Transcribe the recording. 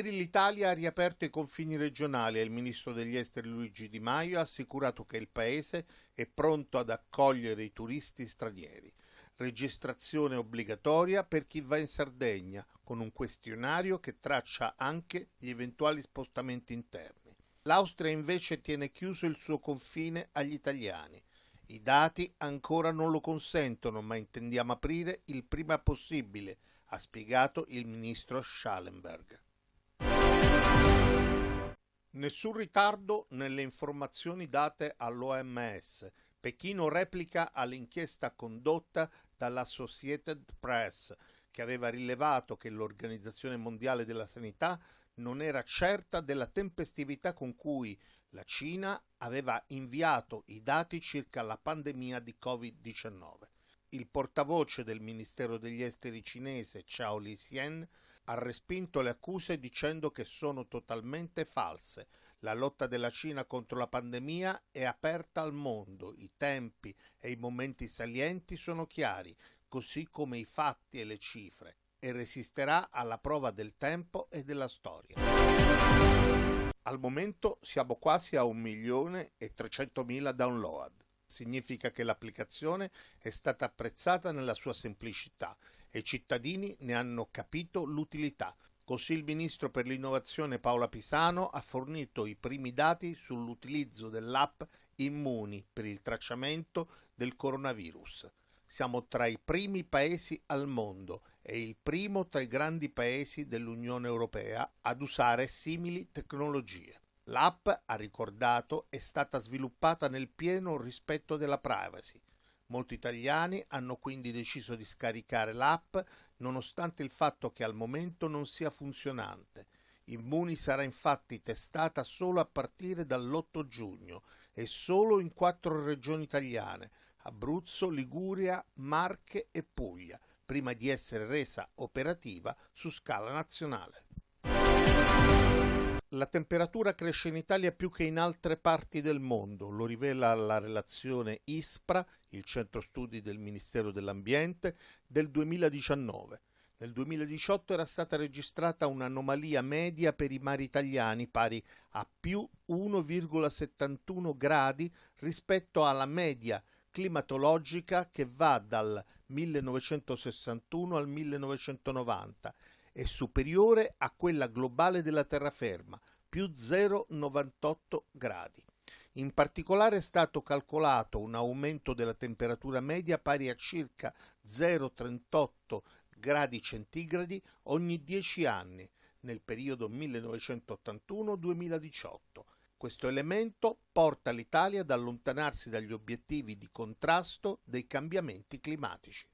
Ieri l'Italia ha riaperto i confini regionali e il ministro degli esteri Luigi Di Maio ha assicurato che il paese è pronto ad accogliere i turisti stranieri. Registrazione obbligatoria per chi va in Sardegna, con un questionario che traccia anche gli eventuali spostamenti interni. L'Austria invece tiene chiuso il suo confine agli italiani. I dati ancora non lo consentono, ma intendiamo aprire il prima possibile, ha spiegato il ministro Schallenberg. Nessun ritardo nelle informazioni date all'OMS. Pechino replica all'inchiesta condotta dall'Associated Press, che aveva rilevato che l'Organizzazione Mondiale della Sanità non era certa della tempestività con cui la Cina aveva inviato i dati circa la pandemia di Covid-19. Il portavoce del Ministero degli Esteri cinese, Zhao Lijian, ha respinto le accuse dicendo che sono totalmente false. La lotta della Cina contro la pandemia è aperta al mondo, i tempi e i momenti salienti sono chiari, così come i fatti e le cifre, e resisterà alla prova del tempo e della storia. Al momento siamo quasi a 1.300.000 download. Significa che l'applicazione è stata apprezzata nella sua semplicità e i cittadini ne hanno capito l'utilità. Così il ministro per l'innovazione Paola Pisano ha fornito i primi dati sull'utilizzo dell'app Immuni per il tracciamento del coronavirus. Siamo tra i primi paesi al mondo e il primo tra i grandi paesi dell'Unione Europea ad usare simili tecnologie. L'app, ha ricordato, è stata sviluppata nel pieno rispetto della privacy. Molti italiani hanno quindi deciso di scaricare l'app nonostante il fatto che al momento non sia funzionante. Immuni sarà infatti testata solo a partire dall'8 giugno e solo in 4 regioni italiane: Abruzzo, Liguria, Marche e Puglia, prima di essere resa operativa su scala nazionale. La temperatura cresce in Italia più che in altre parti del mondo, lo rivela la relazione ISPRA, il centro studi del Ministero dell'Ambiente, del 2019. Nel 2018 era stata registrata un'anomalia media per i mari italiani pari a più 1,71 gradi rispetto alla media climatologica che va dal 1961 al 1990 è superiore a quella globale della terraferma, più 0,98 gradi. In particolare è stato calcolato un aumento della temperatura media pari a circa 0,38 gradi centigradi ogni 10 anni, nel periodo 1981-2018. Questo elemento porta l'Italia ad allontanarsi dagli obiettivi di contrasto dei cambiamenti climatici.